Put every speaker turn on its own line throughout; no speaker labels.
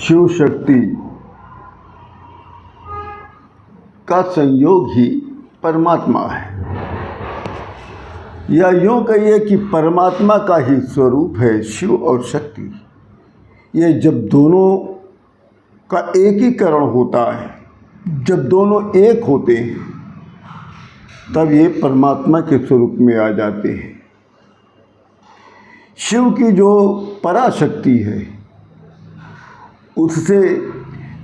शिव शक्ति का संयोग ही परमात्मा है, या यूँ कहिए कि परमात्मा का ही स्वरूप है शिव और शक्ति। ये जब दोनों का एकीकरण होता है, जब दोनों एक होते हैं, तब ये परमात्मा के स्वरूप में आ जाते हैं। शिव की जो पराशक्ति है उससे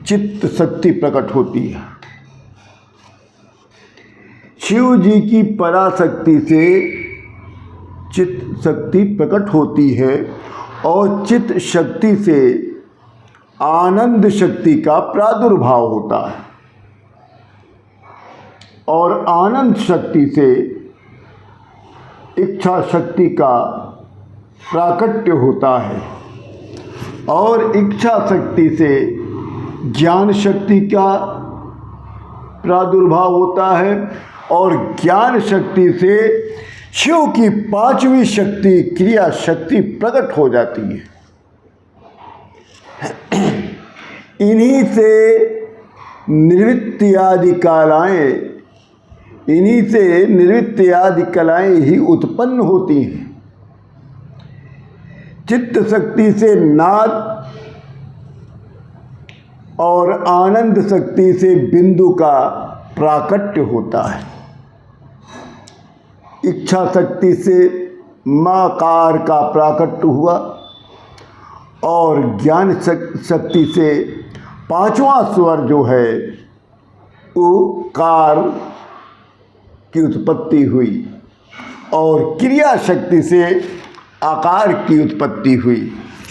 चित्त शक्ति प्रकट होती है। शिव जी की पराशक्ति से चित्त शक्ति प्रकट होती है और चित्त शक्ति से आनंद शक्ति का प्रादुर्भाव होता है और आनंद शक्ति से इच्छा शक्ति का प्राकट्य होता है और इच्छा शक्ति से ज्ञान शक्ति का प्रादुर्भाव होता है और ज्ञान शक्ति से शिव की पांचवी शक्ति क्रिया शक्ति प्रकट हो जाती है। इन्हीं से निवृत्ति आदि कलाएं ही उत्पन्न होती हैं। चित्त शक्ति से नाद और आनंद शक्ति से बिंदु का प्राकट्य होता है। इच्छा शक्ति से माकार का प्राकट्य हुआ और ज्ञान शक्ति से पांचवा स्वर जो है उकार की उत्पत्ति हुई और क्रिया शक्ति से आकार की उत्पत्ति हुई।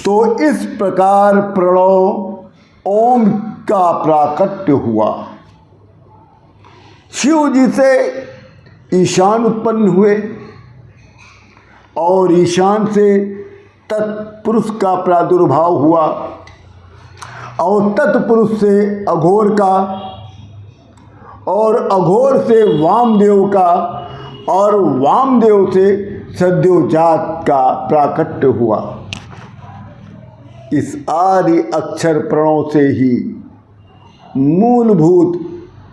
तो इस प्रकार प्रणव ओम का प्राकट्य हुआ। शिव जी से ईशान उत्पन्न हुए और ईशान से तत्पुरुष का प्रादुर्भाव हुआ और तत्पुरुष से अघोर का और अघोर से वामदेव का और वामदेव से सद्योजात का प्राकट्य हुआ। इस आदि अक्षर प्रणव से ही मूलभूत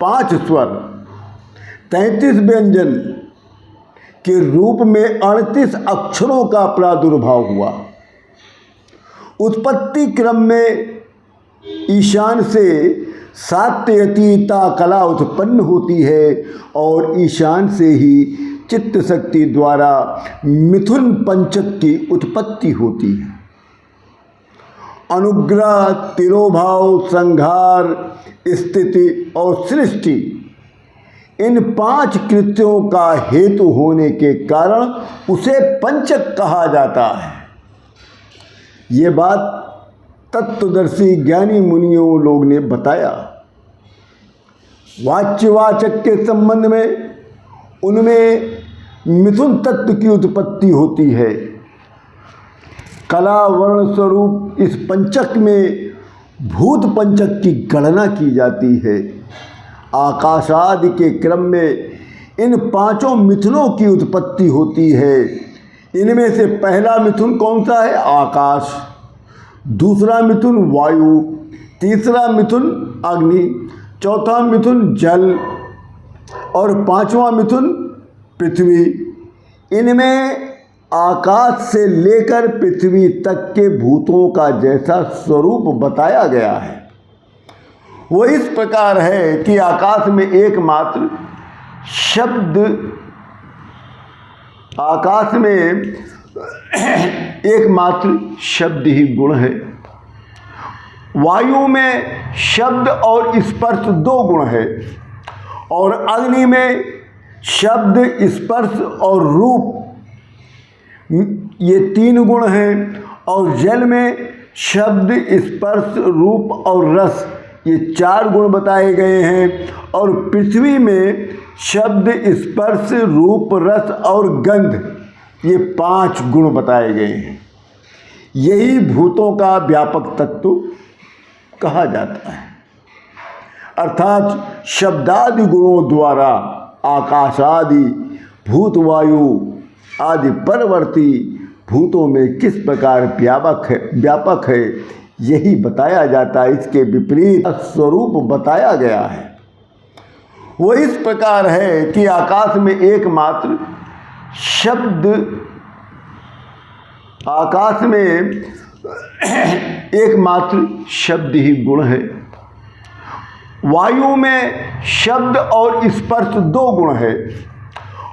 5 स्वर 33 व्यंजन के रूप में 38 अक्षरों का प्रादुर्भाव हुआ। उत्पत्ति क्रम में ईशान से सात्यतीता कला उत्पन्न होती है और ईशान से ही चित्त शक्ति द्वारा मिथुन पंचक की उत्पत्ति होती है। अनुग्रह, तिरोभाव, संहार, स्थिति और सृष्टि इन 5 कृत्यों का हेतु होने के कारण उसे पंचक कहा जाता है। ये बात तत्वदर्शी ज्ञानी मुनियों लोग ने बताया। वाच्यवाचक के संबंध में उनमें मिथुन तत्व की उत्पत्ति होती है। कला वर्ण स्वरूप इस पंचक में भूत पंचक की गणना की जाती है। आकाशादि के क्रम में इन 5 मिथुनों की उत्पत्ति होती है। इनमें से पहला मिथुन कौन सा है? आकाश। दूसरा मिथुन वायु, तीसरा मिथुन अग्नि, चौथा मिथुन जल और 5वां मिथुन पृथ्वी। इनमें आकाश से लेकर पृथ्वी तक के भूतों का जैसा स्वरूप बताया गया है वो इस प्रकार है कि आकाश में एकमात्र शब्द ही गुण है। वायु में शब्द और स्पर्श 2 गुण है और अग्नि में शब्द, स्पर्श और रूप ये 3 गुण हैं और जल में शब्द, स्पर्श, रूप और रस ये 4 गुण बताए गए हैं और पृथ्वी में शब्द, स्पर्श, रूप, रस और गंध ये 5 गुण बताए गए हैं। यही भूतों का व्यापक तत्व कहा जाता है। अर्थात शब्दादि गुणों द्वारा आकाशादि भूत, वायु आदि परवर्ती भूतों में किस प्रकार व्यापक है यही बताया जाता है। इसके विपरीत स्वरूप बताया गया है। वो इस प्रकार है कि आकाश में एकमात्र शब्द, आकाश में एकमात्र शब्द ही गुण है। वायु में शब्द और स्पर्श 2 गुण है,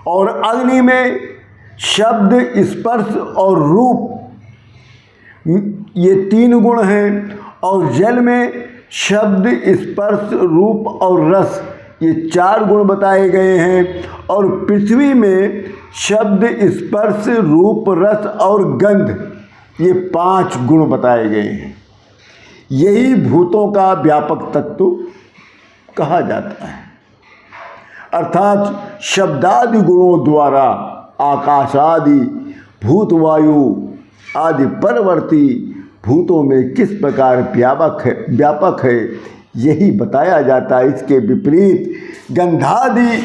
और अग्नि में शब्द, स्पर्श और रूप ये 3 गुण हैं, और जल में शब्द, स्पर्श, रूप और रस ये 4 गुण बताए गए हैं, और पृथ्वी में शब्द, स्पर्श, रूप, रस और गंध ये 5 गुण बताए गए हैं। यही भूतों का व्यापक तत्व कहा जाता है। अर्थात शब्दादि गुणों द्वारा आकाशादि, भूत, वायु आदि परवर्ती भूतों में किस प्रकार व्यापक है यही बताया जाता है। इसके विपरीत गंधादि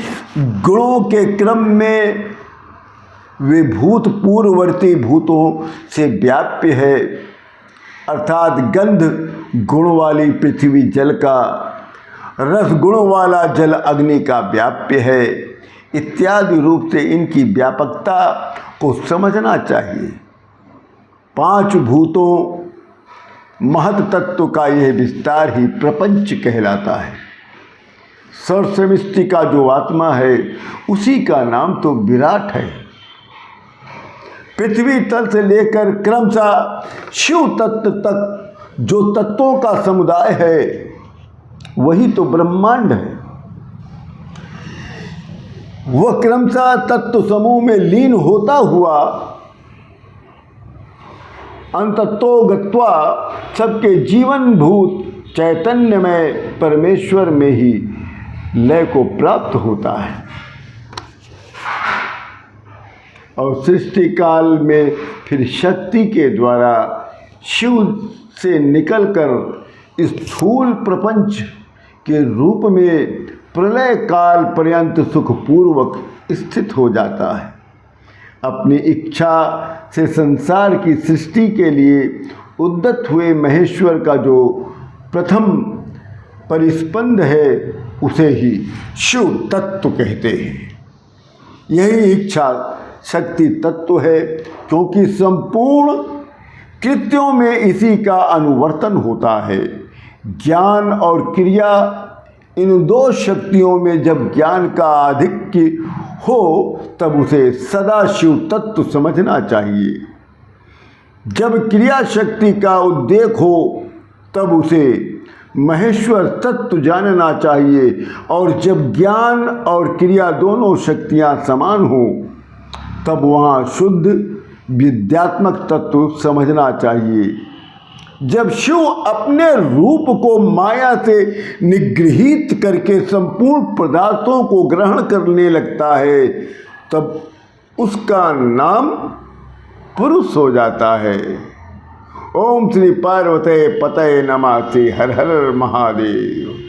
गुणों के क्रम में वे भूत पूर्ववर्ती भूतों से व्याप्य है। अर्थात गंध गुण वाली पृथ्वी जल का, रस गुण वाला जल अग्नि का व्याप्य है, इत्यादि रूप से इनकी व्यापकता को समझना चाहिए। 5 भूतों महत तत्व का यह विस्तार ही प्रपंच कहलाता है। सर्वसृष्टि का जो आत्मा है उसी का नाम तो विराट है। पृथ्वी तल से लेकर क्रमशः शिव तत्व तक जो तत्वों का समुदाय है वही तो ब्रह्मांड है। वह क्रमशः तत्व समूह में लीन होता हुआ अंततो गत्वा सबके जीवनभूत चैतन्य में परमेश्वर में ही लय को प्राप्त होता है, और सृष्टि काल में फिर शक्ति के द्वारा शिव से निकलकर स्थूल प्रपंच के रूप में प्रलय काल पर्यंत सुखपूर्वक स्थित हो जाता है। अपनी इच्छा से संसार की सृष्टि के लिए उद्यत हुए महेश्वर का जो प्रथम परिस्पंद है उसे ही शिव तत्व कहते हैं। यही इच्छा शक्ति तत्व है, क्योंकि संपूर्ण कृत्यों में इसी का अनुवर्तन होता है। ज्ञान और क्रिया इन 2 शक्तियों में जब ज्ञान का आधिक्य हो तब उसे सदा शिव तत्व समझना चाहिए। जब क्रिया शक्ति का उद्रेक हो तब उसे महेश्वर तत्व जानना चाहिए, और जब ज्ञान और क्रिया दोनों शक्तियां समान हो तब वहाँ शुद्ध विद्यात्मक तत्व समझना चाहिए। जब शिव अपने रूप को माया से निगृहीत करके संपूर्ण पदार्थों को ग्रहण करने लगता है तब उसका नाम पुरुष हो जाता है। ओम श्री पार्वती पतये नमः। हर हर महादेव।